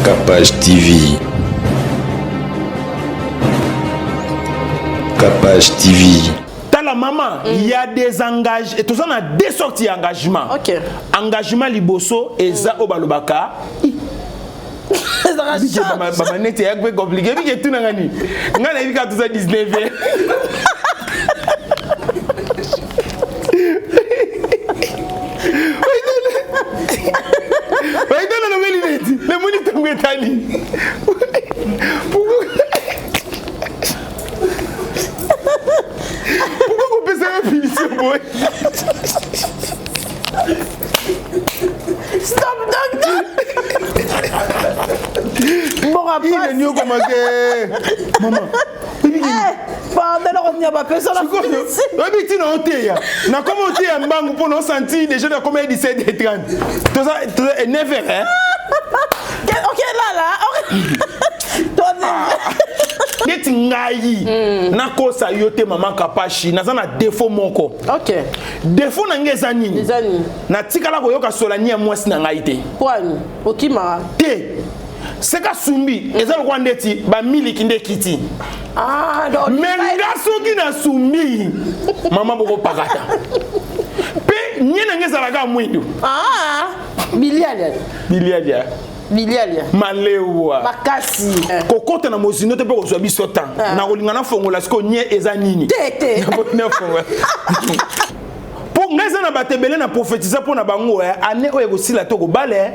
Capage TV. Capage TV. La maman, il y a des engagements. Et tout ça, on a deux sorties d'engagement. Ok. Engagement liboso et ça au balobaka. Maman net est un peu compliqué. Mais il tout n'angani. N'angani il y a tout ça 19. Le moniteur métallique. Pourquoi vous pensez à la punition, boy? Stop, docteur! Bon, rapport. Il est mieux commencé. Maman. Pardon, on n'y a pas personne à faire. Oui, tu n'as pas été. Na comment tu es en banque pour nous sentir déjà dans combien 17 et 30. Tout ça, 9 heures, hein? Ok, là. Neti ngai na kosa yote mama kapashi naza na défaut moko. Ok. Défaut na ngeza nini? Nizani. Na tikala ko yoka solani ya mwasi na ngai te. Kwani? Okima. Te. Seka sumbi eza ko ndeti ba miliki nde kiti. Ah, donc. Menga soki na sumbi. Mama boko pakata. Pe nyena ngeza laga mwindu. Ah, bilialia. Malewa makasi kokota na mozino te pe ko zwa biso tan na kolingana fongola siko nye eza nini tete pour ngeza na batebele na prophétiser pour na bango ane oyo kosila to ko bale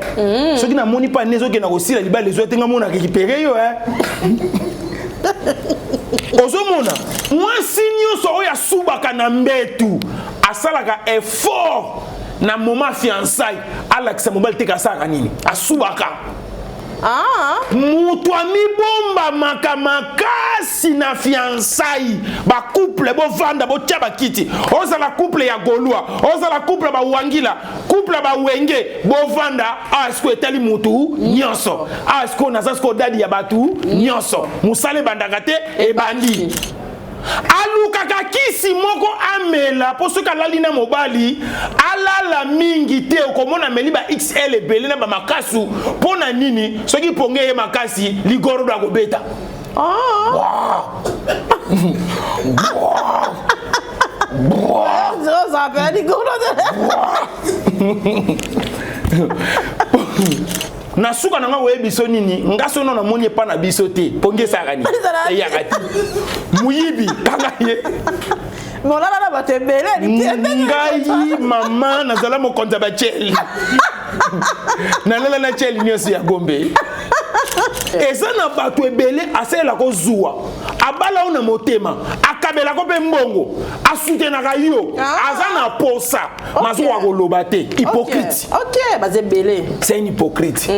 soki na moni pa nezo ke na kosila libale zo tenga mona récupérer yo ozomona mwasi nyonso oyo asubaka na mbetu asalaka effort na moment fiançailles alakisa mobile te kasaka nini asubaka mutu amibomba makamasi na fiançailles ba couple bo vanda bo tia bakiti ozala couple ya golua ozala couple ba wangila couple ba wenge bo vanda asko etali mutu nyonso asko nazasko dadi ya batu nyonso musale bandaka te e bandi alukaka kisi moko amela po soki alali na mobali alala mingi te okomona ameli ba XL ebele na bamakasu mpo na nini soki ponge ye makasi ligoro do akobeta na suka na nga oye biso nini ngaso no na moni pa na biso te ponge sakani eyakati muyibi kanga ye molala na batebele ngai mama nazala mokonza ba cheli na lela na cheli nyonso ya gombe eza na bato ebele asela ko zuwa abala una motema akabela ko pe mbongo asutenaka yo aza na posa mazo wa koloba te hypocrite ok bazebele c'est un hypocrite.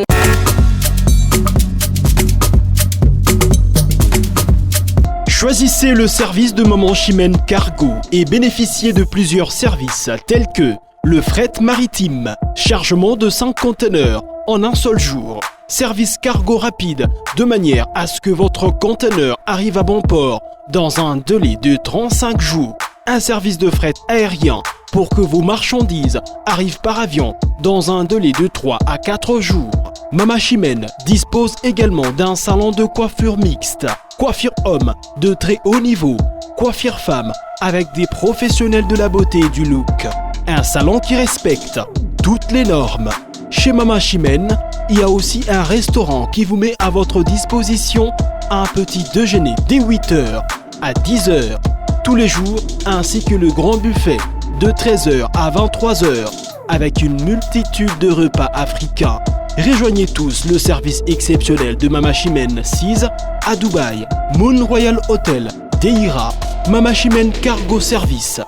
Choisissez le service de Maman Chimène Cargo et bénéficiez de plusieurs services tels que le fret maritime, chargement de 5 conteneurs en un seul jour, service cargo rapide de manière à ce que votre conteneur arrive à bon port dans un délai de 35 jours, un service de fret aérien pour que vos marchandises arrivent par avion dans un délai de 3 à 4 jours. Maman Chimène dispose également d'un salon de coiffure mixte, coiffure homme de très haut niveau, coiffure femme avec des professionnels de la beauté et du look. Un salon qui respecte toutes les normes. Chez Maman Chimène, il y a aussi un restaurant qui vous met à votre disposition un petit déjeuner dès 8h à 10h tous les jours, ainsi que le grand buffet de 13h à 23h avec une multitude de repas africains. Rejoignez tous le service exceptionnel de Maman Chimène 6 à Dubaï, Moon Royal Hotel, Deira, Maman Chimène Cargo Service,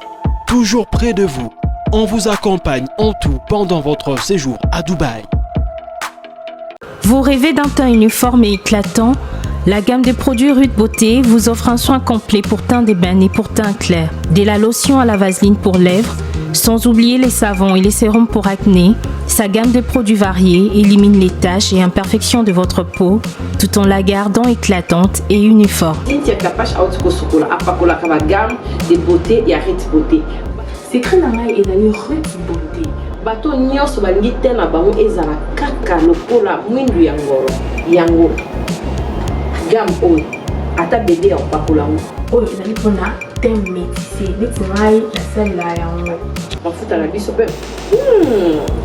toujours près de vous. On vous accompagne en tout pendant votre séjour à Dubaï. Vous rêvez d'un teint uniforme et éclatant? La gamme de produits Rude Beauté vous offre un soin complet pour teint d'ébène et pour teint clair. De la lotion à la vaseline pour lèvres, sans oublier les savons et les sérums pour acné. Sa gamme de produits variés élimine les taches et imperfections de votre peau tout en la gardant éclatante et uniforme. Cynthia Kapash Aotsukosukola Apakola Kaba gamme de beauté et Rude Beauté. Secret Nangai est d'ailleurs Rude Beauté. bato nyonso balingi te na bango ezala kaka lokola mwindu ya ngolo yango gamme oyo ata bebe ya kopakola yango oyo ezali mpona teme métissé neti ngai nasalela yango mafuta na biso mpe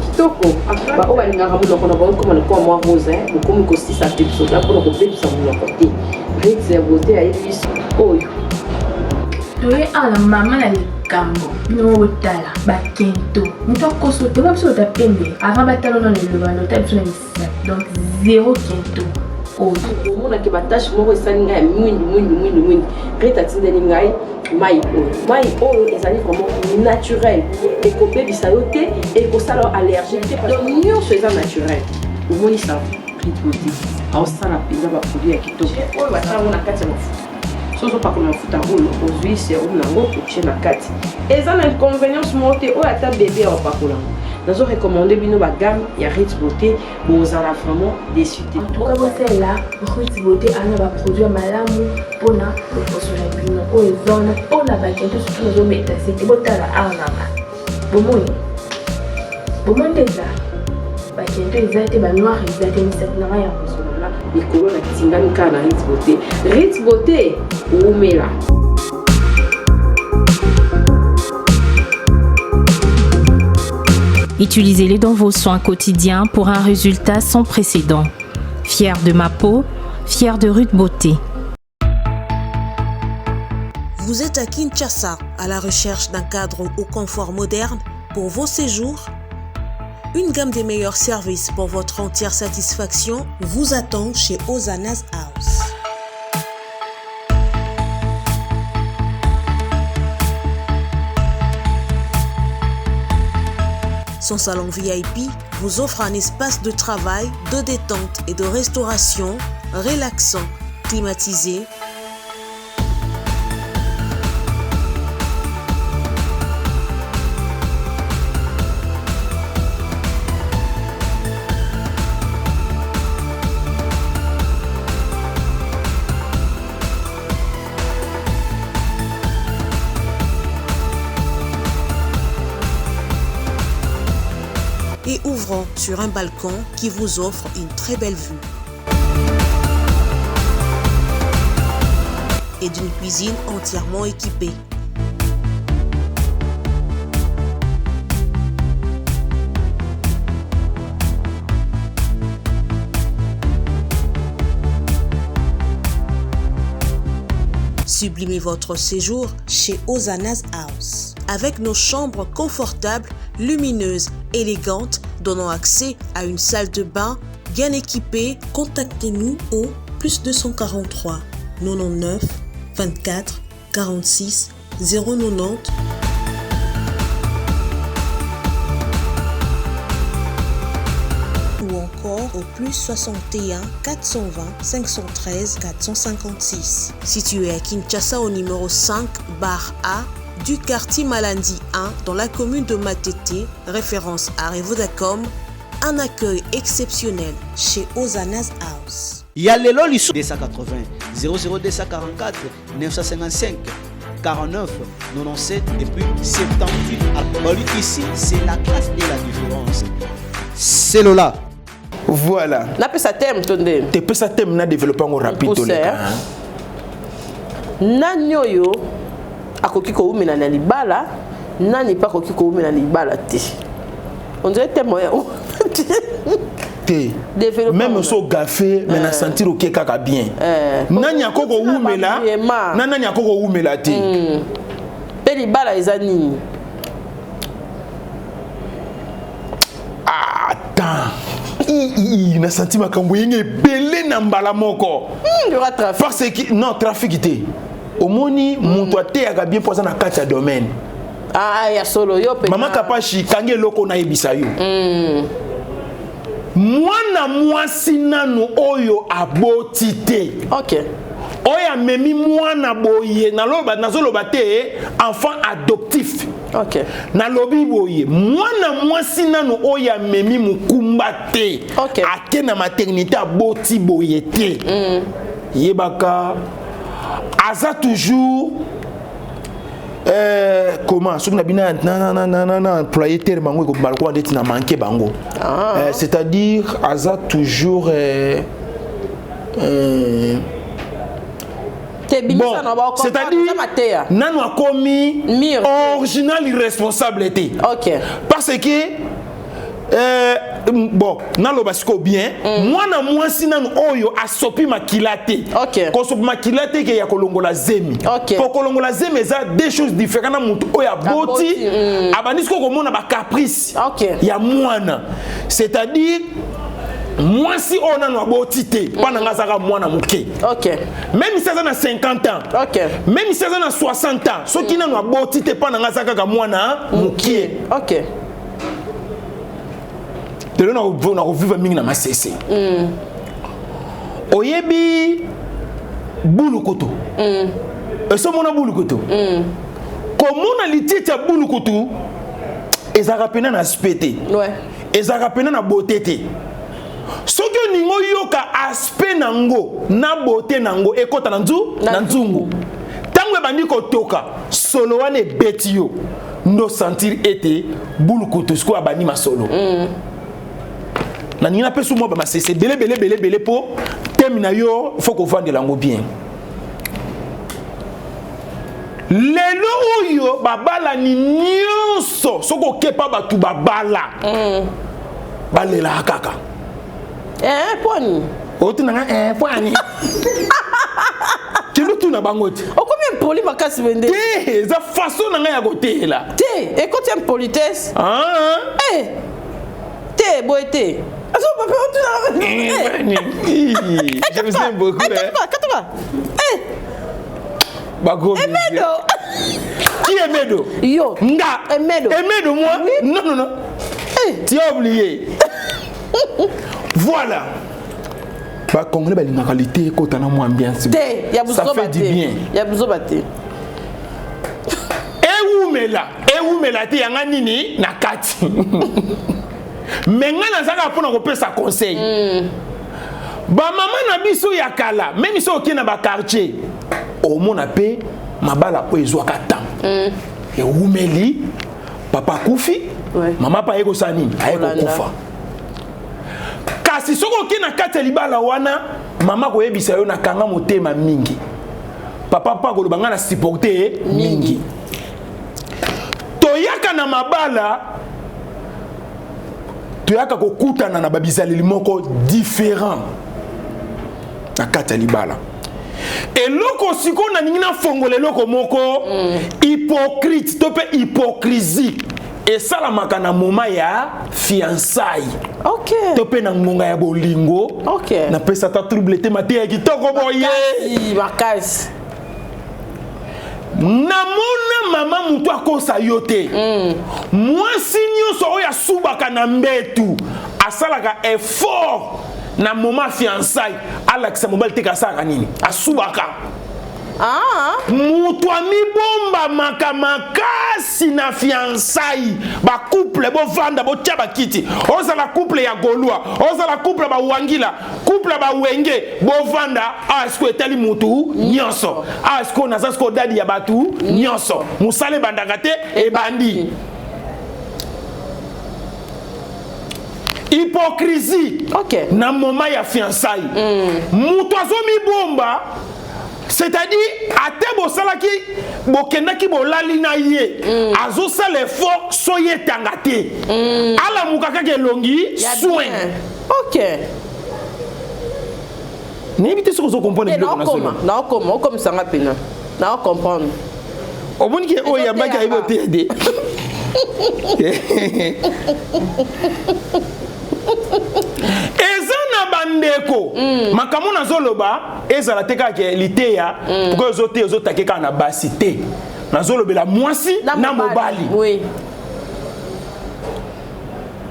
kitoko baoyo balingaka monoko na bango koma lokola mwa rose bokomi kosisa te biso da mpona kobebisa monoko te ritse ya bote ayebi biso oyo toye awa na mama na likambo bino botala bakento moto akoso te oba biso ota pembe avant batala na lelobano ota biso na misato donc zéro kento oyo omonaki batashe moko esali ngai ya mwindu rita atindeli ngai mai oyo ezali vraiment naturel ekobebisa yo te ekosala yo allergie te donc nyonso eza naturel omonisa rite beauté aosala mpenza baproduit ya kitoko oyo basalango na kati ya mafuta so ozopakola mafuta oyo ozwi serum nango otie na kati eza na inconvénience moko te oyo ata bebe ya bapakola yango nazo recommande bino bagamme ya Rite Beauté bozala vraiment déçu te. En tout cas bosala Rite Beauté ana baproduit malamu mpona loposo na bino oyo ezona mpona bakento soki nazometa sete botala awa nanga bomoi nde eza bakento eza te banoir eza te misato nanga ya kosolola likolo na tingami kaka na Rite Beauté. Rite Beauté oumela. Utilisez-les dans vos soins quotidiens pour un résultat sans précédent. Fier de ma peau, fier de Rite Beauté. Vous êtes à Kinshasa, à la recherche d'un cadre au confort moderne pour vos séjours? Une gamme des meilleurs services pour votre entière satisfaction vous attend chez Hosanna's House. Son salon VIP vous offre un espace de travail, de détente et de restauration relaxant, climatisé. Et ouvrant sur un balcon qui vous offre une très belle vue. Et d'une cuisine entièrement équipée. Sublimez votre séjour chez Hosanna's House. Avec nos chambres confortables, lumineuses, élégantes, donnant accès à une salle de bain bien équipée, contactez-nous au +243 99 24 46 090 ou encore au +61 420 513 456. Situé à Kinshasa au numéro 5 bar A du quartier Malandi 1 dans la commune de Matete, référence à Revodacom, un accueil exceptionnel chez Hosanna's House. Yalelo liso 280 00244 955 49 97 et puis 78. Ici, c'est la classe et la différence. C'est Lola. Voilà. napesa thème tonde Te pesa thème na développer ngo rapide to Pousseur. nani oyo akoki koumela na libala nani pa akoki koumela na libala te on dirait thème oyo te Développement. même so gafé mais na sentir ok kaka bien nani akoko umela na nani akoko umela te pe libala eza nini attends na senti makambo yenge belé na mbala moko parce que non trafic te omoni moto ateyaka bien poza na kati ya domaine ya solo yo pe mama kapashi kange loko na yebisa yo mwana mwasi nanu oyo aboti te ok oyo amemi mwana boye nazoloba te enfant adoptif ok nalobi boye mwana mwasi nanu oyo amemi mukumba te Ok. ake na maternité aboti boye te yebaka aza toujours Comment ce qu'on a bien employé tellement que balcon d'être na manqué bango. C'est-à-dire Aza toujours bon, c'est-à-dire nano a commis original irresponsable était. OK. Parce que bon, nalo basiko bien, moi na moi si nano oyo asopi makilate. OK. Ko sopi makilate ke ya kolongola zemi. OK. Pour kolongola zemi ça deux choses différentes na mutu oyo aboti, abanisko ko mona ba caprice. OK. Ya mwana. C'est-à-dire moi si on a nos beauté pendant que ça va moi na muke. OK. Même si ça a 50 ans. OK. Même si ça a 60 ans, ceux qui n'ont pas beauté pendant que ça va moi na muke. OK. De là on a revu mingi na masese. Oyebi bulukoto. Et ce mona bulukoto. Comment on a litite bulukoto? Et ça rappelle na spété. Ouais. Et ça rappelle na beauté. Soki ningo yoka aspect nango na beauté nango ekota na nzungu tango ebandi kotoka solo wane beti yo ndo sentir ete bulukutu sko abani masolo na nina pesu mo ba masese belé po termina yo faut ko vendre lango bien lelo oyo babala ni nyonso soko kepa batu babala balela kaka poni. Otu nanga poni. Tu lutu na bangoti. O combien poli makasi vende? Te, za façon nanga ya gote la. Te, écoute une politesse. Te, boité. Aso papa otu na. Je vous aime beaucoup. Katoka. Bago. Emedo. Qui est Emedo? Yo. Nga. Emedo. Emedo moi? Non. Tu as oublié. Voilà. Bah Congolais bah l'inégalité quand on a moins bien. Ça fait du bien. Il y a besoin battre. Et où mela te yanga nini na kati. Mais nga na zaka pona ko pesa conseil. Ba maman na biso ya kala, même si okina ba quartier. Au mona pe mabala po ezwaka tam. Et où meli papa kufi, maman pa eko sani, ayeko kufa. Kasi soko kina kati libala wana mama ko yebisa yo na kanga motema mingi papa pa ko lobanga na supporter mingi toyaka na mabala toyaka ko kutana na babizali moko différent na kati libala eloko siko na ningina fongole loko moko hypocrite to pe hypocrisie. Et ça la makana moma ya fiançailles. OK. Topé na ngonga ya bolingo. OK. Na pesa ta trouble te mate ya kitoko boye. Makasi. Na mona mama mutu akosa yote. Moi sinyo so ya subaka na mbetu. Asalaka effort na moma fiançailles. Alexa mobile te kasaka nini? Asubaka. Mutu amibomba makamaka na fiançailles ba couple bo vanda bo tia bakiti oza la couple ya golua oza la couple ba wangila couple ba wenge bo vanda asko etali mutu nyonso asko nazasko dadi ya batu nyonso musale bandakate e bandi hypocrisie. OK. Na moment ya fiançailles mutu azomi bomba. C'est-à-dire, à te bosalaki, bokendaki bolali na ye, azo sal effort, soye tangate. Ala mukaka ke longi, soin. OK. N'évitez ce que vous comprenez. Non, comme ça va pena. Non, comprendre. Au bon qui est oh ya baki aibo t'aider. Ezana bandeko makamu na zoloba ezala teka ke liteya pour que zote ozotake ka na basité na zolobela mwasi na mobali. Oui.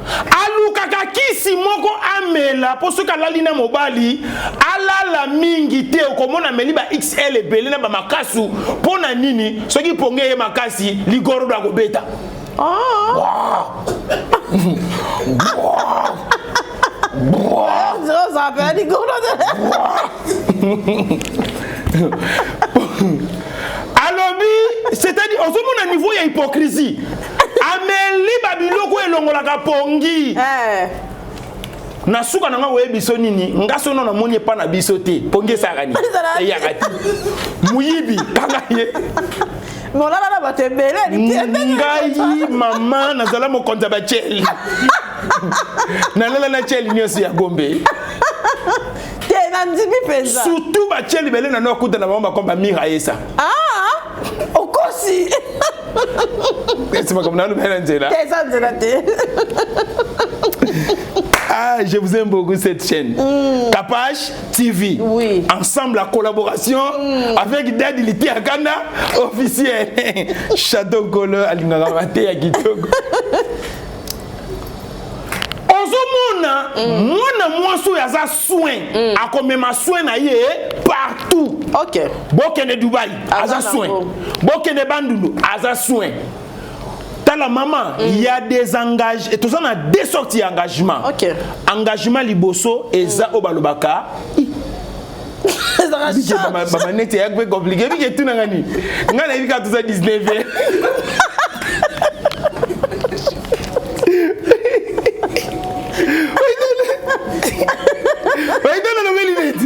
Alukaka kisi moko amela po soka lali na mobali alala mingi te okomona meliba XL ebele na ba makasu pona nini soki ponge ye makasi ligoro da kobeta. Alors, c'est-à-dire c'est-à-dire au moins niveau ya hypocrisie ameli babiloko elongolaka pongi na suka nanga we biso nini ngaso no na moni pa na biso te pongi sakani e yakati muyibi kanga ye molala na batembele ngai mama nazala mokonza ba cheli na lela na cheli nyosi ya gombe te na ndimi penza surtout ba cheli bele na no kuta na mama komba mira esa okosi c'est pas comme na lubela nzela ça nzela te. Ah, je vous aime beaucoup cette chaîne. Capage TV. Oui. Ensemble, la collaboration avec Dadilité Akana, officiel. Château Kolo, Alingaramate, Agitoko. Ozomona, moi sou yaza soin. A comme ma soin na yé partout. OK. Bokene Dubaï, aza soin. Bokene Bandundu, aza soin. La maman, il y a des engagements. Et tout ça, on a deux sorties d'engagement. Ok. Engagement liboso et ça au balobaka. Ça c'est compliqué. Mais tout n'a ni. On a vu quand tout ça 19.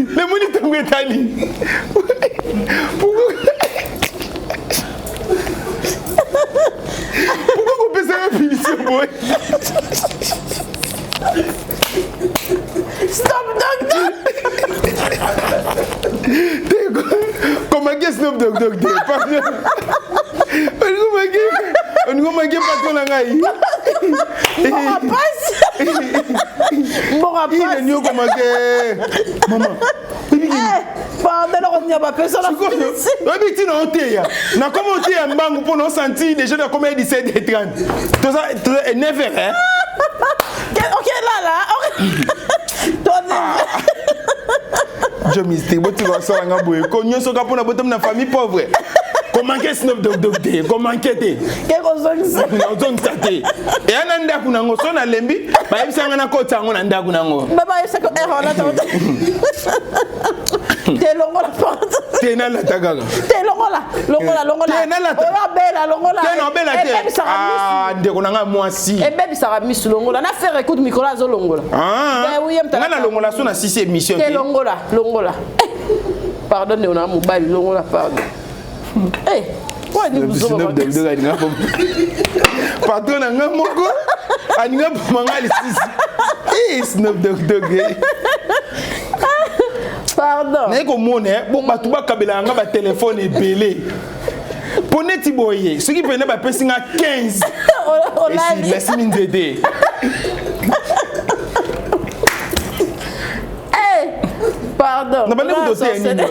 Le moni tombe tali. Pourquoi vous pensez à la punition, boy? Stop, docteur! Comment est-ce que Stop, docteur? On va manquer patron à Ngaï. Mon rapace! Il est mieux comme maman. Pardon, on n'y a pas personne à faire. Oui, tu n'as pas été. Na comment tu es en banque pour nous sentir déjà dans combien 17 et 30. Tout ça est 9 heures, hein? Ok, là. Je mystique, tu vas sortir en boue. Quand nous sommes pour la famille pauvre. Comment qu'est-ce que docteur? Comment qu'est-ce que et un anda kunango so na lembi ba yebisanga na kota ngo na ndaku nango baba yesako erreur te longola porte te na la tagaga te longola te na la bela longola te no bela te ah ndeko nanga mwasi e bebi sara misu longola na faire écoute micro azo longola ben oui na la longola so na 6 émission te longola pardon on a mobile longola pardon quoi ni vous avez pardon nanga moko aninga mangali 6 Snoop Dogg pardon na ko mone bon batu ba kabela nga ba téléphone ebele poneti boye ce qui pene ba pesinga 15 et si laisse mine d'aider pardon na bale ko doté nini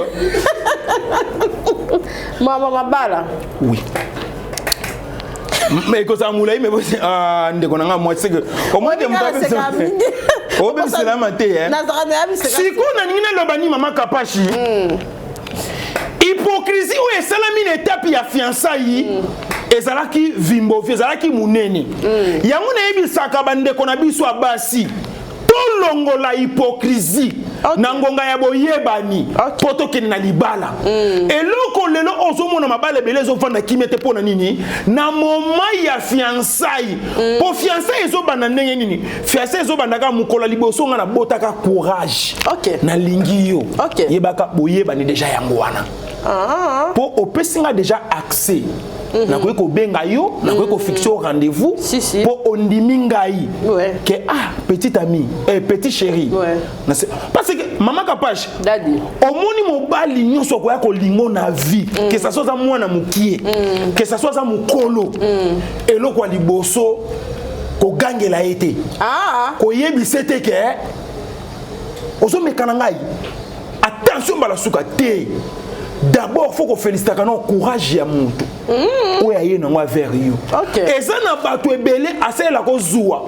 mama bala oui mais que ça moulay mais ndeko nanga moi c'est que au moins de oh ben c'est la maté hein si qu'on a nina lobani mama kapashi hypocrisie ou esalami étape ya fiançailles ezalaki vimbo ezalaki munene yango na yebisaka bandeko na biso abasi tolongola hypocrisie na ngonga ya boyebani poto kene na libala eloko lelo ozomona mabala ebele ezovanda kimete pona nini na moma ya fiançailles po fiançailles ezobanda ndenge nini fiançailles ezobandaka mukola liboso nga na botaka courage na lingi yo yebaka boyebani déjà yango wana po opesinga déjà accès na koyi ko benga yo na koyi ko fixer au rendez-vous pour ondimi ngai que petit ami petit chéri parce que maman Kapache dadi omoni mobali nyonso ko ya ko lingo na vie que ça soit za mwana mukie que ça soit za mukolo eloko liboso ko gangela été ko yebise te ke ozo mekana ngai attention bala suka te. D'abord, il faut qu'on félicite le courage ya muntu. Oui, il y a un vers you. Et ça n'a pas tout belé assez la cause zoua.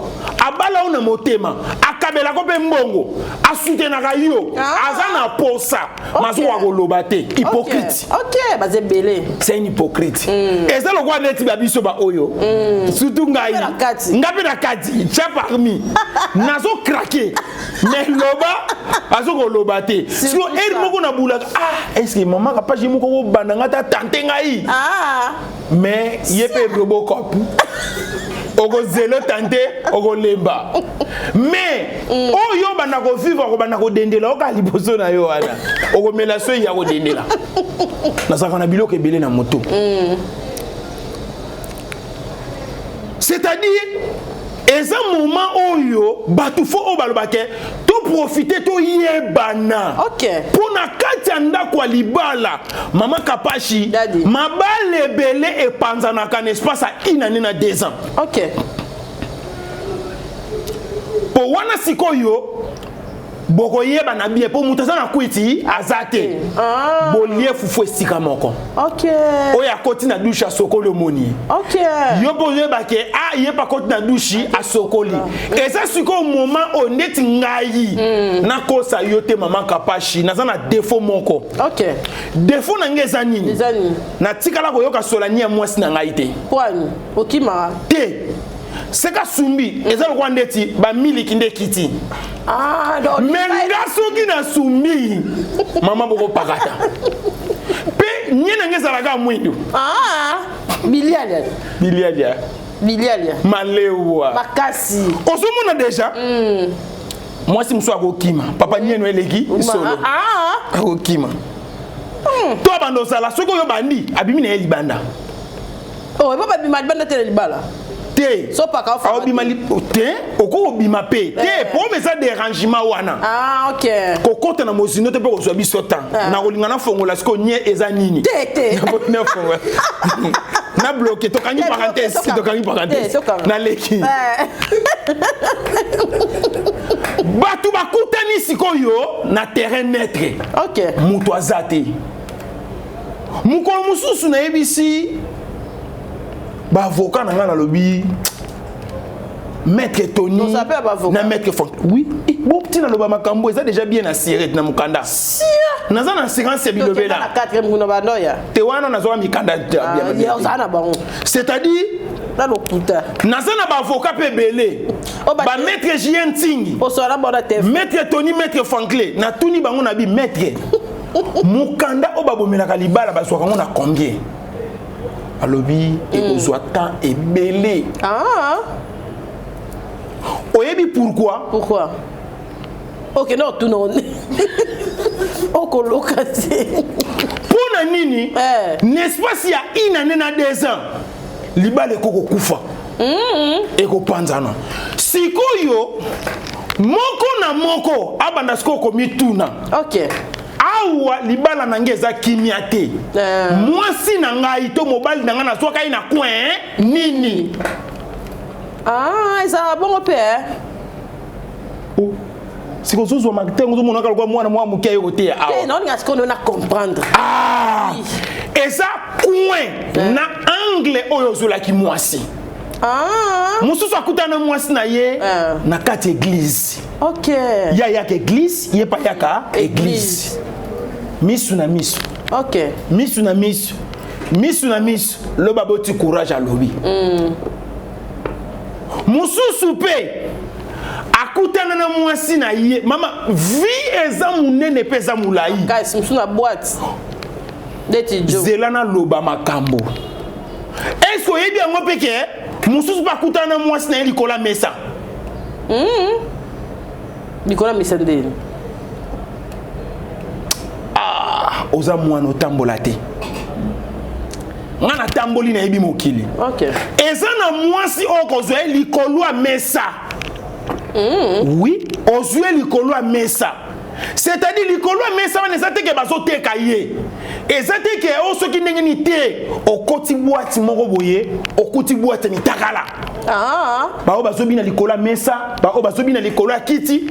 abala una motema akabela ko pe mbongo asutenaka yo aza na posa mazo wa koloba te hypocrite. OK baze belé c'est un hypocrite et ça le quoi neti ba biso ba oyo surtout ngai ngapi na kati cha parmi nazo craquer mais loba azo koloba te si eri moko na bula est-ce que maman ka page moko ko bandanga ta tante ngai mais yepe Robocop ogo zelo tante ogo lemba mais oyo bana ko vivre ko bana ko dendela o ka liboso na yo wana ogo mela so ya ko dendela na saka na biloko ebele na moto c'est-à-dire eza moment oyo batu fo o balobake to profiter to yebana pour na kati anda kwa libala mama Kapashi mabale belé et panzana kan espace à inane na 2 ans pour wana sikoyo boko yeba na bien pour mutaza na kwiti azate bolie fufu esika moko oya koti na douche asokolo moni yo boye bake yeba koti na douche asokoli eza siko moment honnête ngai na kosa yote mama Kapashi naza na défaut moko défaut na ngeza nini na tikala ko yoka solani ya mwasi na ngai te kwani okima te seka sumbi eza ko ndeti ba miliki nde kiti menga soki na sumbi mama boko pakata pe nyena ngeza laga mwindo bilialia malewa makasi osomona deja mwasi mso akokima papa nyeno eleki solo akokima to abando sala soko yo bandi abimi na libanda papa bima libanda tele libala te so pa ka fa obima te oko obima pe te pour me ça dérangement wana kokota na mozino te pe ko zwa biso temps na kolingana fongola siko nye eza nini te na fongola na bloqué to kangi parenthèse na leki batu bakutani sikoyo na terrain neutre mutu azate mukolo mususu na ebisi ba avocat na ngana lobi maître Tony na maître Font oui bon petit na loba makambo eza déjà bien assuré na mukanda naza na assurance bilobela na 4e nguna bandoya te wana nazo mikanda bien c'est-à-dire na lokuta naza na ba avocat pe belé ba maître Jientingi osora bona te maître Tony maître Franklin na tuni bango na bi maître mukanda obabomela ka libala baswaka ngo na combien alobi ekozwa temps ebele oyebi pourquoi OK non tout non okolokati pona nini n'est-ce pas si ya inane na 2 ans libala ekoko kufa ekopanzana sikoyo moko na moko abanda siko komituna awa libala na ngeza kimia te mwasi na ngai to mobali na nga na soka ina coin nini ça bon pe siko zozo makitengo zo monaka kwa mwana mwa mukia yo te awa non ngas ko na comprendre eza coin na angle oyo zola ki mwasi mususu akutana mwasi na ye na kati église ya yaka église ye pa yaka église misu na misu misu na misu misu na misu lo baboti courage alobi mususu pe akutana na mwasi na ye mama vie eza munene pe eza mulai guys musu na boîte deti jo zelana loba makambo est-ce que yebi yango peke mususu pa akutana na mwasi na ye likola mesa likola mesa ndeni oza mwana otambola te nga na tamboli na yebi mokili eza na mwasi okozwa likolo ya mesa oui ozwa likolo ya mesa c'est-à-dire likolo ya mesa wana eza teke bazoteka ye eza teke osoki ndenge ni te okoti bwati moko boye okoti bwati ni takala bao bazobina likolo ya mesa bao bazobina likolo ya kiti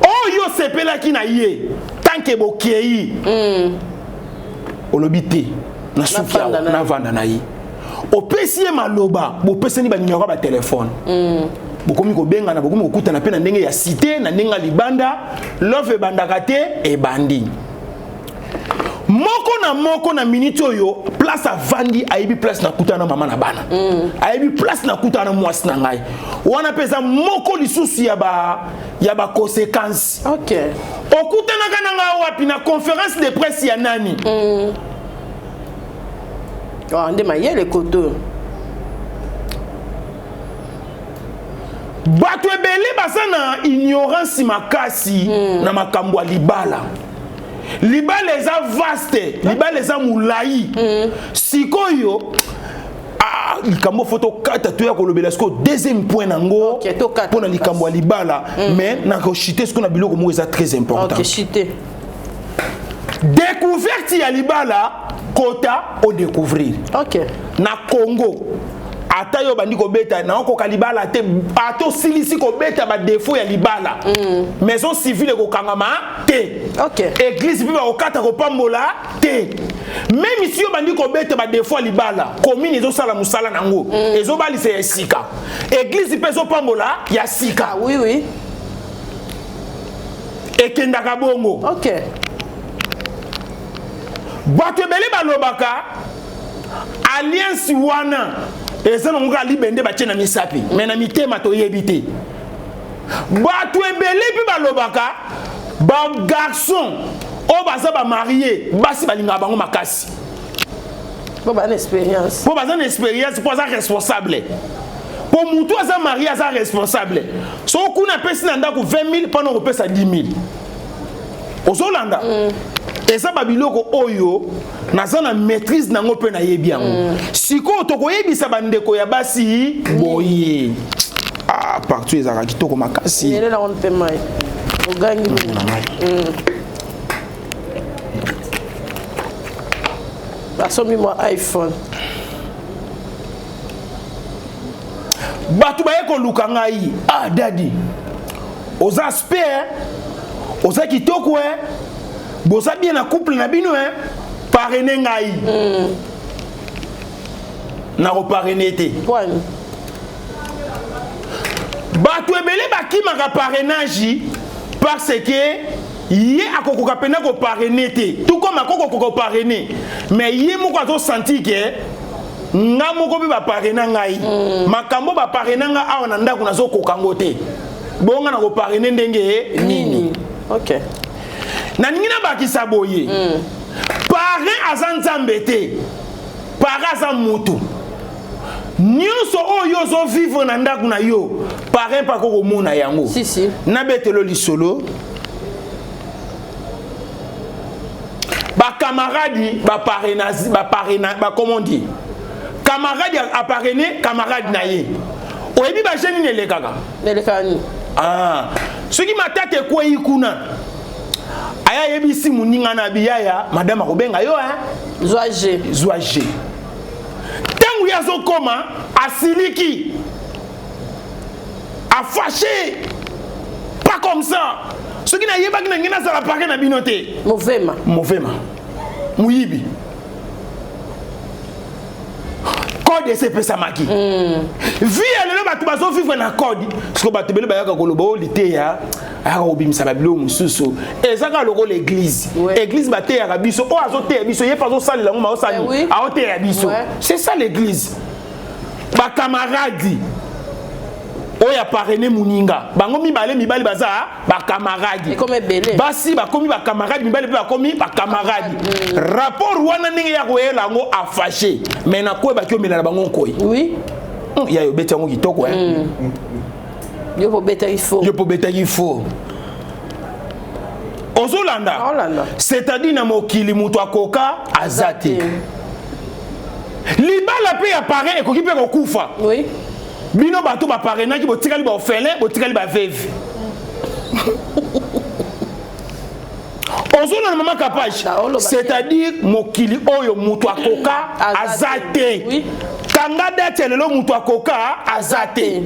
oyo sepelaki na ye tanke bokei olobi te na sukia na vanda na ye opesi ye maloba bopesani ba numéro ba téléphone bokomi ko benga na bokomi ko kutana pe na ndenge ya cité na ndenge libanda love bandaka te e bandi moko na minute oyo place avandi aibi place na kutana mama na bana aibi place na kutana mwasi na ngai wana pesa moko lisusu ya ba conséquence OK okutana kana nga wapi na conférence de presse ya nani ande mayele koto bato ebele baza na ignorance makasi na makambo ya libala libala eza vaste libala eza mulai sikoyo likambo foto kata to ya kolobela siko deuxième point nango pona likambo ya libala mais na ko chiter ce qu'on a biloko mo eza très important OK chiter découverte ya libala kota au découvrir OK na Congo ata yo bandi ko beta na ko kalibala te ato silisi ko beta ba défaut ya libala maison civile ko kangama te OK église biba ko kata ko pambola te même si yo bandi ko beta ba défaut ya libala commune ezo sala musala nango ezo bali se sika église peso pambola ya sika oui ekendaka bongo OK bato ebele balobaka alliance wana eza na ngoka libende batie na misapi mais na mitema toyebi te bato ebele mpe balobaka ba garçon oyo baza bamarie basi balingaka bango makasi po baza na expérience po aza responsable po mutu aza marie aza responsable so kuna apesi na ndako 20 000 mpona kopesa 10 000 ozolanda eza babiloko oyo naza na maîtrise nango mpe nayebi yango sikoyo tokoyebisa bandeko ya basi boye partout ezalaka kitoko makasi elela ngo mpe mai ogangi basomi mwa iPhone bato baye koluka ngai dadi oza spare oza kitoko boza bien na couple na bino parrainer ngai na ko parrainer te bato ebele bakimaka parrainage parce que ye akokoka pena ko parrainer te tout comme akoko ko parrainer mais ye moko azo sentir que nga moko bi ba parrainer ngai makambo ba parrainer nga awa na ndako nazo kokango te bonga na ko parrainer ndenge nini OK na ningina bakisa boye parrain aza nzambe te parrain aza mutu nyonso oyo ozo vivre na ndako na yo parrain pa koko mona yango si na betelo lisolo ba camarade comment dire camarade a parrainé camarade na ye oyebi ba jeune ni elekani soki matate kwei kuna aya yebisi muninga na biyaya madame akobenga yo zwa G tangu yazo koma asiliki a fâché pas comme ça soki na yebaki na ngina sala paré na binote movema muyibi code c'est pesa maki vie lelo batu bazo vivre na code parce que batu bele bayaka koloba olite ya aka obimisa babilo mususu ezaka loko l'église église bate ya biso o azote ya biso ye pas osalela ngoma osali a ote ya biso c'est ça l'église ba camarade oya parrainé muninga bango mibale baza ba camarade basi bakomi ba camarade mibale ba komi ba camarade rapport wana ndenge ya koyela ngo a fâché mais na ko ba kiomela na bango koyi ya yo beti yango kitoko yo po beta il faut ozolanda c'est-à-dire na mokili mutu akoka azate libala pe apparaît ekoki pe kokufa bino bato ba parrainaki botikali ba orphelin botikali ba veuve ozona na mama kapage c'est-à-dire mokili oyo mutu akoka azate kanga date lelo mutu akoka azate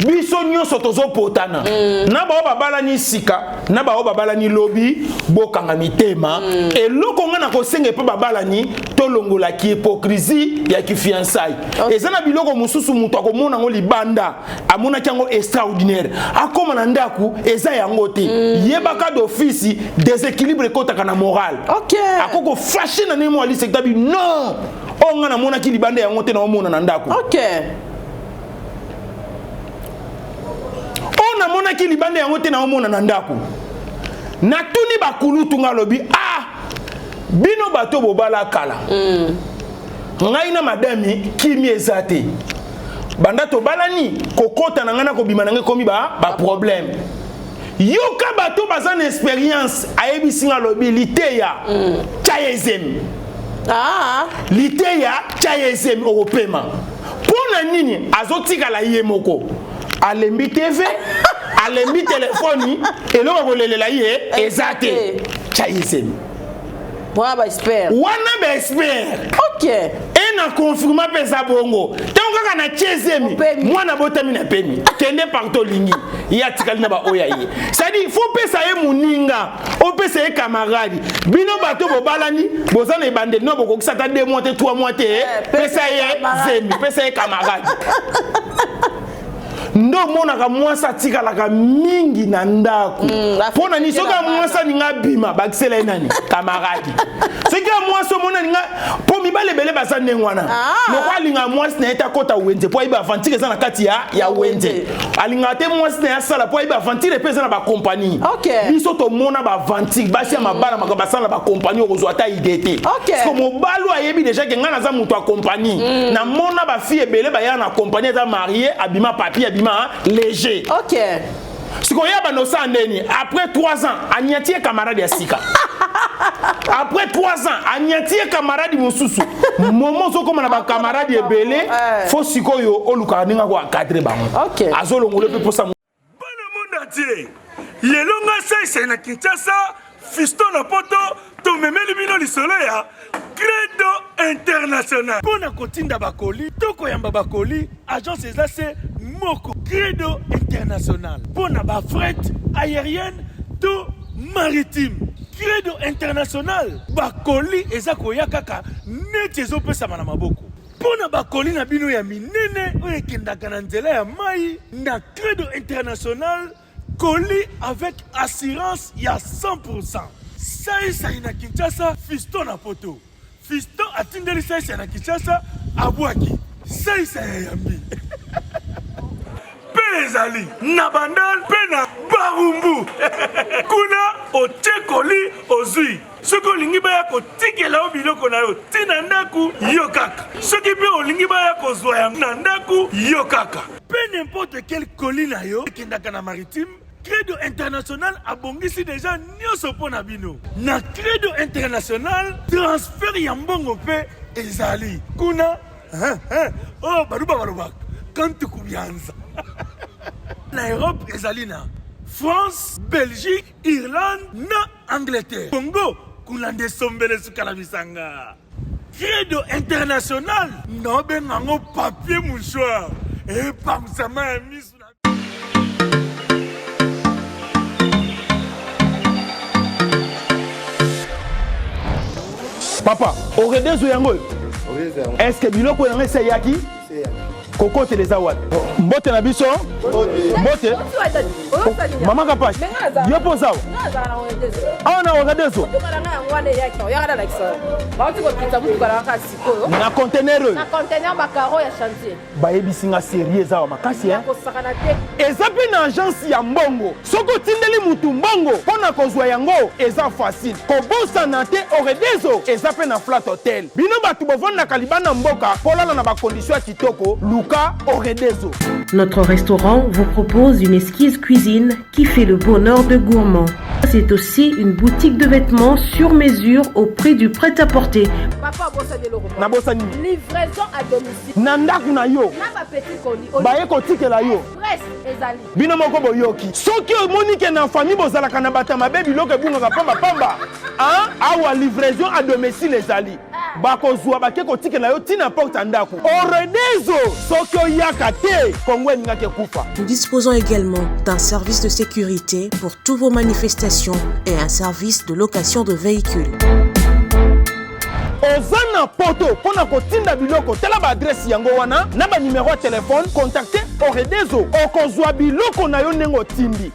biso nyonso tozopotana na bao babala ni sika na bao babala ni lobi bokanga mitema eloko nga na kosenga pe babala ni tolongola ki hypocrisie ya ki fiançailles eza na biloko mususu mutu akomona ngo libanda amona kyango extraordinaire akoma na ndaku eza yango te yebaka d'office déséquilibre kotaka na moral akoko fâché na nemo ali sektabi non on a mona ki libanda yango te na omona na ndako on a mona ki libanda yango te na omona na ndako na tuni bakulutu nga lobi bino bato bobala kala ngai na madame kimi ezate banda to balani kokota na ngana ko bimana ngai komi ba problème yoka bato bazana expérience ayebisi nga lobi liteya chayezem liteya chayezem opema pona nini azotika la yemoko alembi TV alembi telefoni eloko kolelela ye ezate chayezem wana ba expert na confirma pesa bongo tango kaka na chezemi mwana botami na pemi kende partout lingi ya tikali na ba oya ye ça dit faut pesa ye muninga o pesa ye camarade bino bato bobalani bozana ebande no bokokisa ta 2 mois te 3 mois te pesa ye zemi pesa ye camarade ndo mona ka mwasa tikala ka mingi na ndako pona ni soka mwasa ninga bima bakisela nani camarade soki mwasa mona ninga po mibale bele basane ngwana no kwa linga mwasa na eta kota wenze po iba avantire za na kati ya wenze alinga te mwasa na sala po iba avantire pesa na ba compagnie biso to mona ba avantire basi ya mabala makaba sala ba compagnie ozwa ta idete ko mobalo ayebi déjà que ngana za mutu a compagnie na mona ba fille bele ba ya na compagnie za marié abima papier léger. Ce qu'on y a dans après 3 ans, Agnati est camarade de Sika. Après 3 ans, Agnati est camarade de Moussoussou. Moment où on a camarade de Belé, faut siko yo oluka ninga ko cadrer bango. Azolo ngolo pe pour ça. Bon monde entier. Yelonga c'est na Kinshasa, Fiston na poto, to memeli bino lisolo ya Credo International. Pona kotinda bakoli, toko yamba bakoli, agence ezase moko Credo International. Pona ba fret aérienne to maritime. Credo International bakoli ezako yakaka neti ezopesa na maboko. Pona bakoli na bino ya minene oyekendaka na nzela ya mai na Credo International colis avec assurance ya 100%. Sai na Kinshasa, Fiston na poto. Fiston atindeli sai na Kinshasa, abwaki. Sai yambi. Pezali, na bandal, pena barumbu. Kuna otekoli ozui. Soko lingi baya ko tikela obiloko na yo tina ndaku yo kaka. Soki pe olingi baya ko zwa na ndaku yo kaka. Peu n'importe quel colis na yo kendaka na maritime. Credo International a bongisi déjà nyoso pona bino. Na Credo International transfert ya mbongo pe ezali. Kuna oh baruba quand tu kubianza. Na Europe ezali na France, Belgique, Irlande, na Angleterre. Congo kuna ndesombele sukala bisanga. Credo International no bengango papier mouchoir et pamsama ya misu. Papa, oredezo yango. Est-ce que biloko yango c'est yaki? Koko teleza wat. Mbote na biso? Mbote. Mama kapash. Yo poza. Ah na oredezo. Na conteneur. Na conteneur bakaro ya chantier. Ba yebisinga sérieux za makasi hein. Ezapi na agence ya mbongo. Soko tindeli mutu mbongo pona kozwa yango eza facile. Kobosa na te oredezo ezapi na flat hotel. Bino batu bovanda kalibana mboka polala na ba condition ya kitoko Luka Oredezo. Notre restaurant vous propose une exquise cuisine qui fait le bonheur de gourmands. C'est aussi une boutique de vêtements sur mesure au prix du prêt-à-porter. Papa bosani loko. Na bosani. Livraison à domicile. Na ndaku na yo. Na ba petit colis. Ba ye ko tikela yo. Presse ezali. Bino moko boyoki. Soki omonike na famille bozala kana bata mabe biloko ebunga pamba pamba. Hein? Awa livraison à domicile ezali. bakozwa bake kotikela yo tina porte ndako oredezo soki oyaka te kongo eningaki kufa. Nous disposons également d'un service de sécurité pour toutes vos manifestations et un service de location de véhicules. Ozana poto pona kotinda biloko tela ba adresse yango wana na ba numéro de téléphone contactez Oredezo okozwa biloko na yo nengo tindi.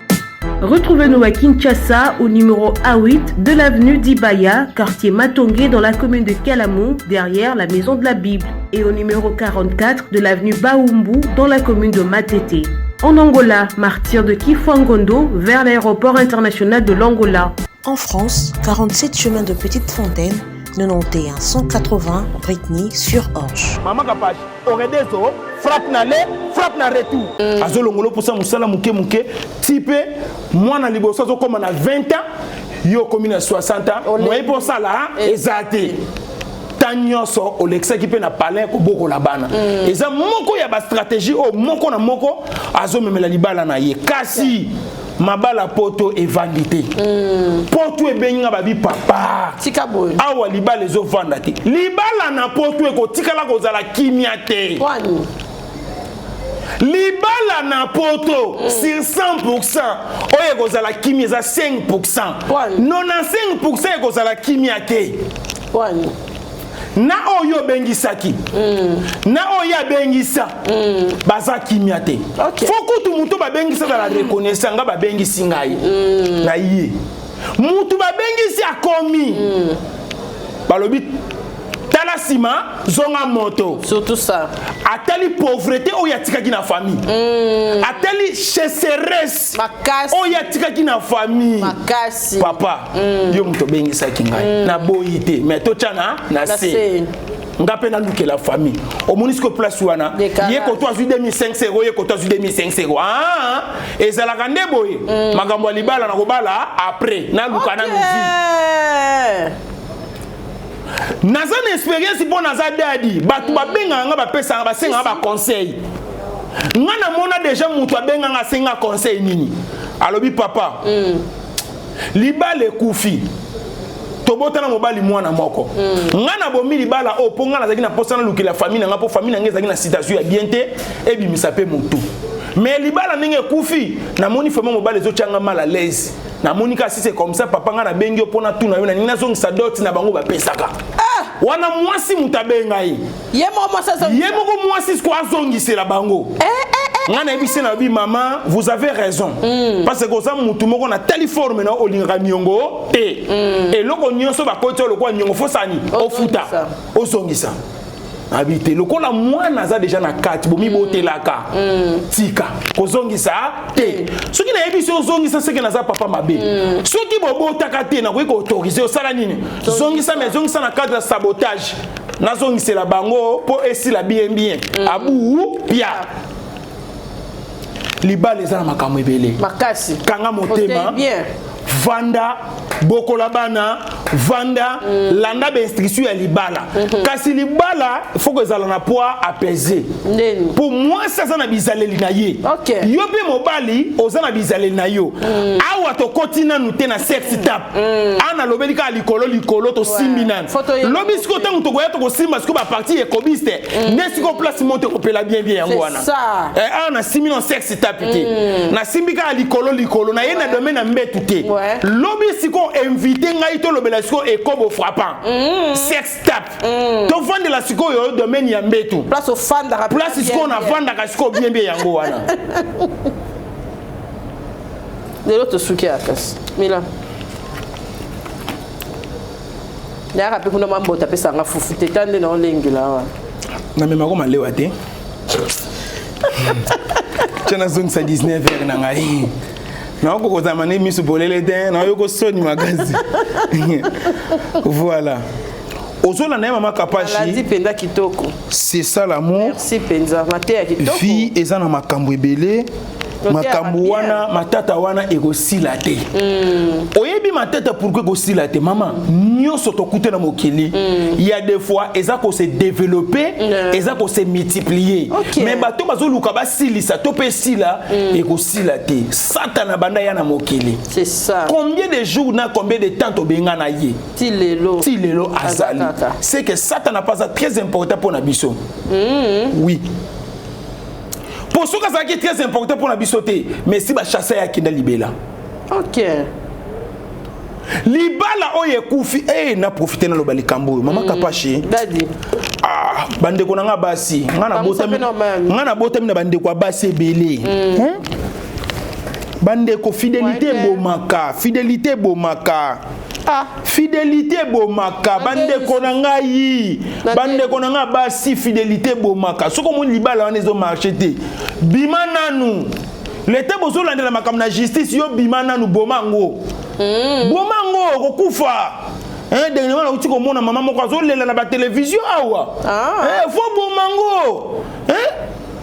Retrouvez-nous à Kinshasa au numéro A8 de l'avenue d'Ibaya, quartier Matongé dans la commune de Kalamou, derrière la maison de la Bible, et au numéro 44 de l'avenue Baoumbu dans la commune de Matete. En Angola, martyr de Kifuangondo vers l'aéroport international de l'Angola. En France, 47 chemin de Petite Fontaine, 91 180 Brittany-sur-Orge. Maman Kapage, Oredezo, frappe na le, frappe na retour. Azolongolo pour ça musala muke type moi na liboso zo comme na 20 ans, yo comme na 60 ans, moi pour ça là exacté. Tanyoso Olexa qui peut na palais ko boko la bana. Eza moko ya ba stratégie o moko na moko azo memela libala na ye. Kasi mabala poto evandité. Poto ebenga babi papa. Tika boy. Awa libala ezo vanda te. Libala na poto eko tikala kozala kimia te. Wani. Libala na poto sur 100%. Oye kozala kimia za 5%. 95% kozala kimia te. Wani. Na oyo bengisaki na oya bengisa baza kimia te. Foko tu mutu ba bengisa za la reconnaissance nga ba bengisi ngai na ye mutu ba bengisi akomi balobi tala sima zonga moto surtout ça atali pauvreté oya tikaki na famille atali chasseresse makasi oya tikaki na famille makasi papa yo mutu bengisaki ngai na boyité mais to tchana na se ngape na luke la famille au munisco place wana ye ko to azu 2500 ye ko to azu 2500 ezalaka nde boye makambo libala na kobala après na luka na nuzi naza na expérience pour naza dadi batu babenga nga bapesa nga basenga ba conseil nga na mona déjà mutu abenga nga senga conseil nini alobi papa libala ekufi tobotana mobali mwana moko nga na bomi libala o ponga na zaki na posana lukila famille nga po famille nga zaki na citation ya bien te e bimisa pe mutu mais libala ninge ekufi na moni femme mobali zo changa mal à l'aise na moni ka si c'est comme ça papa nga na bengi opona tuna yo na nina zo ngisa dot na bango ba pesaka wana mwasi mutabenga yi yemo ko mwasi sko azongisela bango ngana ebise na bi maman vous avez raison parce que ça mutu moko na telle forme na olinga nyongo et loko nyonso ba koto loko nyongo fosani ofuta ozongisa habité lokola mwana za déjà na kati bomi botelaka tika kozongisa te soki na yebi so zongisa seke na za papa mabe soki bobotaka te na ko autoriser osala nini zongisa mais zongisa na cadre de sabotage na zongisa la bango po esi la bien abu pia libala eza na makambo ebele makasi kanga motema vanda bokola bana vanda landa ba instruction ya libala kasi libala faut que ezala na poids apaisé pour moi ça na bizaleli na ye yo pe mobali oza na bizaleli na yo awa to kotina nute na sex tap ana lobeli ka likolo to simbinana lobi siko tango to goya to ko simba siko ba partie ekobiste nesiko place monte ko pela bien yango wana ana simi no sex tap te na simbika likolo na ye na domaine na mbetu te lobi siko invité ngai to lobela siko ekobo frappant sex tap to vendre la siko yo domaine ya mbetu place au fanda place siko na vanda ka siko bien yango wana de l'autre souki akas mila ya ka pe kuna mambo ta pesa nga fufu te tande na olengi la wa na mema ko malewa te tena zone sa 19h na ngai na ko zamane misu bolele den na yo ko soni magazi voilà ozola na mama kapashi la di penda kitoko c'est ça l'amour merci penza maté ya kitoko vie eza na makambo ebele makambo wana matata wana ekosila te oyebi matata pourquoi ekosila te mama nyonso tokute na mokili il y a des fois eza ko se développer eza ko se multiplier mais bato bazoluka basilisa to pe sila ekosila te satana banda ya na mokili c'est ça combien de jours na combien de temps to benga na ye tilelo azali c'est que satana pas très important pour na biso oui pour ce qui est très important pour la bisoté, mais si ba chasser ya kinda libela. OK. Libala oye kufi na profiter na lobali kambo. Mama kapashi. Dadi. Bande ko nga basi. Ngana botami na bande ko basi belé. Bande ko fidélité bomaka. Fidélité bomaka bande konanga yi bande konanga basi fidélité bomaka soko mon libala wana ezo marché te bima nanu l'été bozo landela makam na justice yo bima nanu bomango kokufa dernièrement na uti ko mona mama moko azolela na ba télévision awa fo bomango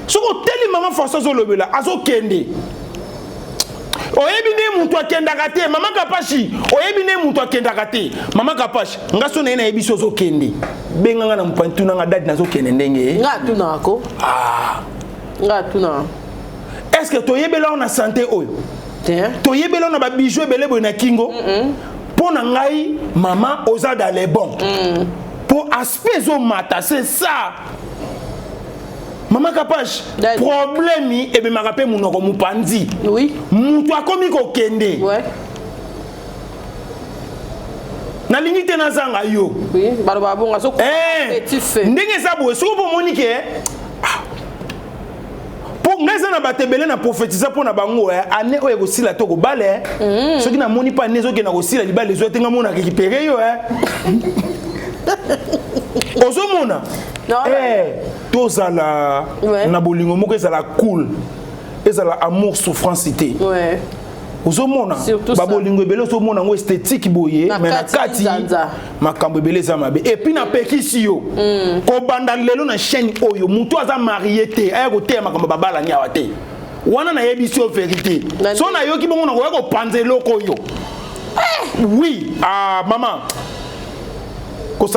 soko teli mama força zo lobela azokende oyebi ne mutu akendaka te mama kapashi oyebi ne mutu akendaka te mama kapashi nga so na yebi so kende benga na mpantu na dadi na zo kende ndenge nga tuna ko nga tuna est-ce que toyebela on a santé oyo toyebela on a ba bijou belé na kingo pona ngai mama oza dans les bons pour aspect zo mata c'est ça. Mama Kapash, problème et be marape munoko mupandi. Oui. Mutu akomi ko kende. Ouais. Na limite na zanga yo. Oui, baloba bonga so petit fait. Ndenge za bo so bo monike. Pour ngeza na batebele na prophétiser pour na bango ane oye ko sila to ko bale. Soki na moni pa nezo ke na ko sila libale zo tenga mona récupérer yo Ozomona. Tozala na bolingo moko ezala cool. Ezala amour souffrance cité. Ouais. Ozomona ba bolingo ebele ozomona ngo esthétique boye mais na kati makambo ebele za mabe et puis na pekisi yo. Ko banda lelo na chaîne oyo mutu aza marié te aya ko te makambo babala nyawa te. Wana na yebisi o vérité. So na yo ki bongo na ko panzelo ko yo. Oui, maman. Je ne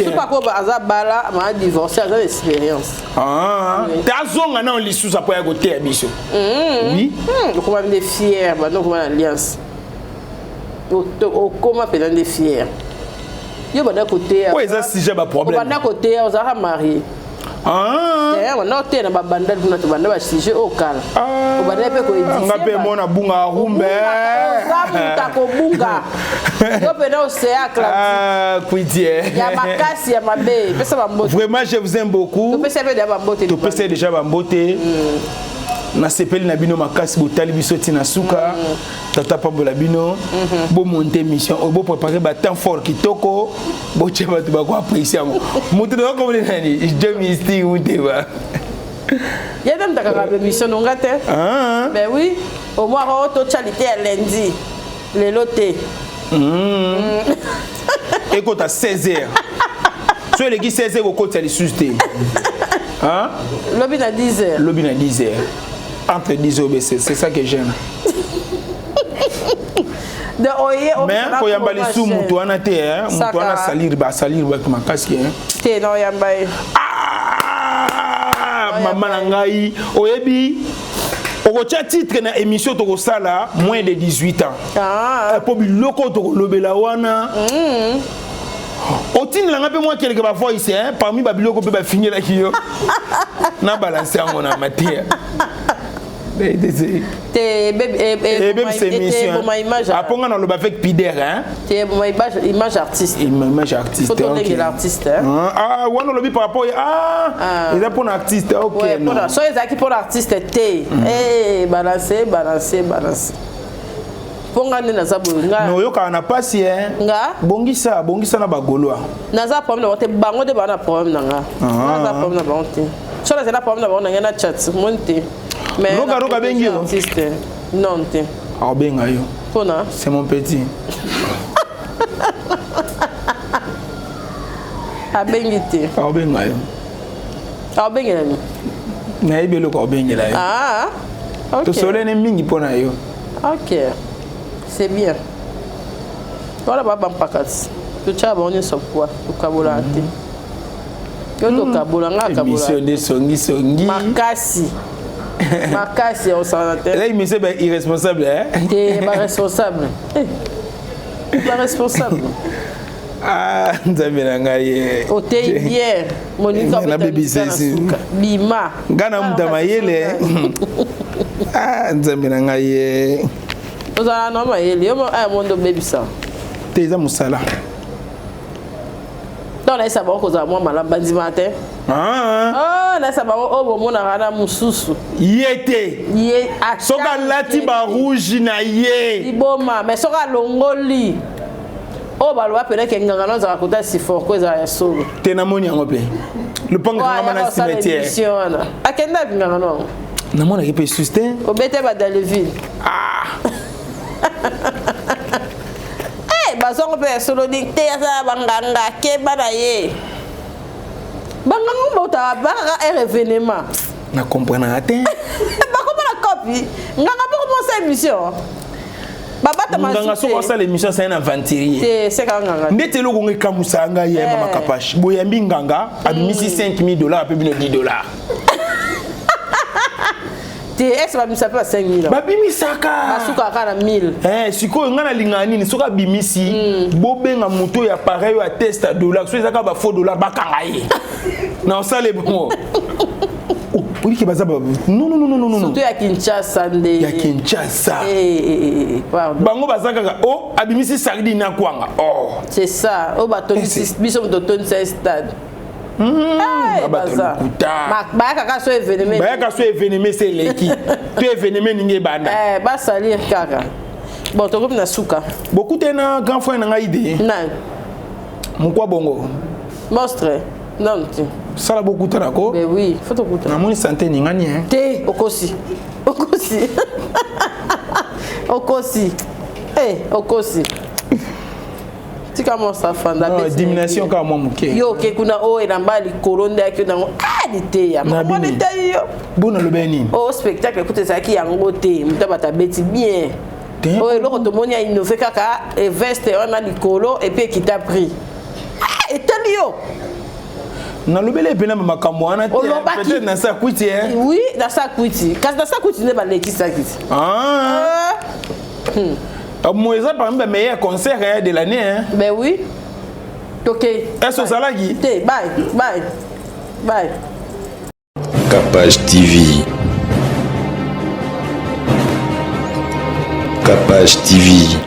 sais pas comment Azabala m'a divorcé à l'expérience. T'as na on sous après à côté biso. Oui. Comment on est fier, donc on a alliance. Comment on est fier. Yo ba côté. Ouais, ça si j'ai pas problème. On va côté, on a marié. On a été dans banda pour notre banda sujet au calme. On va pas ko édifier. On appelle mon bunga rumbe. Ça ko bunga. Yo pena océan Atlantique. Kuitie. Ya makasi ya mabe. Pesa bambote. Vraiment je vous aime beaucoup. Tu peux déjà bambote. Tu peux déjà bambote. Na sepeli na bino makasi botali biso tina suka tata pambola bino bo monter mission bo préparer ba temps fort kitoko bo cheba tu ba ko apprécier mutu do ko moni nani je mystique ou débat ya dem ta ka mission ngate ben oui au moins auto charité à lundi le loté écoute à 16h so le qui 16h au côté les susté lobby na 10h lobby na 10h entre 10 et c'est ça que j'aime. De oye mais ko yamba les sous mutu wana te mutu wana salir ba makasi te no yamba maman na ngai oyebi okotia titre na émission to ko sala moins de 18 ans po biloko to ko lobela wana otine langa pe moi quelque ba voice parmi ba biloko pe ba finir la kiyo na balancer en na matière. T'es bébé après on a le avec Pider t'es image artiste faut donner l'artiste on a le par rapport il est pour artiste OK non so ils qui pour l'artiste t'es balancer ponga na zabulunga no yo kana pasi nga bongisa na bagolwa naza problème te bango de bana problème nanga naza problème na bango te so la c'est problème na bango na chat monte mais roga bengi yo artiste non te benga yo pona c'est mon petit bengi te benga yo bengi na na ibelo ko bengi la yo To solene mingi pona yo. Ok. C'est bien. Voilà baba mpakati. Tu chaba on so quoi? Tu kabola ate. Yo to kabola nga kabola. Mission de songi. Makasi. Makasi on s'en entend. Là il me semble irresponsable hein. T'es pas responsable. Pas responsable. Ah, nzambe na ngai. Ote bien. Monika na baby sesi. Bima. Ngana mutamayele. Ah, nzambe na ngai. Ozala na mayele. Yo ay mondo baby sa. Teza musala. Donc là ça va koza moi malamba matin. Ah là ça va o mona rana mususu. Yete. Ye soka lati ba rouge na ye. Iboma mais soka longoli. Oh bah loi peut-être que nganga non za kota si fort ko za ya solo. Tena moni yango pe. Le panga ngama na cimetière. Akenda nganga non. Na mona ki pe sustain. Obete ba dans le ville. Ah. Bazongo pe solo dicté ça banganga ke bana ye banganga bota ba événement na comprendre atin ba comprendre copie nganga ba commencer émission baba ta nganga so ko ça l'émission c'est un aventurier c'est quand nganga ndete loko ngi kamusa nga ye mama kapashi boyambi nganga abimisi $5,000 ape bino $10. Est-ce que ça peut 5 000 babimisaka basuka kana 1000 sikoyo nga na linga nini soka bimisi bobenga moto ya pareil ya test à $, so ezaka ba faux $, bakanga ye na osale bon oui que baza non surtout ya Kinshasa nde ya Kinshasa pardon bango bazaka abimisi sardine na kwanga c'est ça batoni biso mototoni sa stade Bayaka so événement c'est l'équipe. Tu événement ninge banda. Ba salir kaka. Bon to na suka. Beaucoup de grand frère na idée. Non. Mukwa bongo. Monstre. Non tu. Sala beaucoup de rako. Ben oui, faut to kuta. Na moni santé ningani hein. Te okosi. Okosi. Tu commences à faire la diminution comme moi muké. Yo ke kuna e na mbali kolonda yake na lité ya. Mama lité yo. Bona le beni. Spectacle écoute ça qui yango te, mutaba ta beti bien. Loko to moni a innové kaka et veste on a likolo et puis qui t'a pris. Et telio. Na lobele pena makambo wana te. Peut-être na sa kwiti hein. Oui, na sa kwiti. Kasi na sa kwiti ne ba leki sa kiti. Moïse par exemple meilleur concert de l'année hein. Ben oui. OK. Est-ce ça là qui? Bye. Capage TV. Capage TV.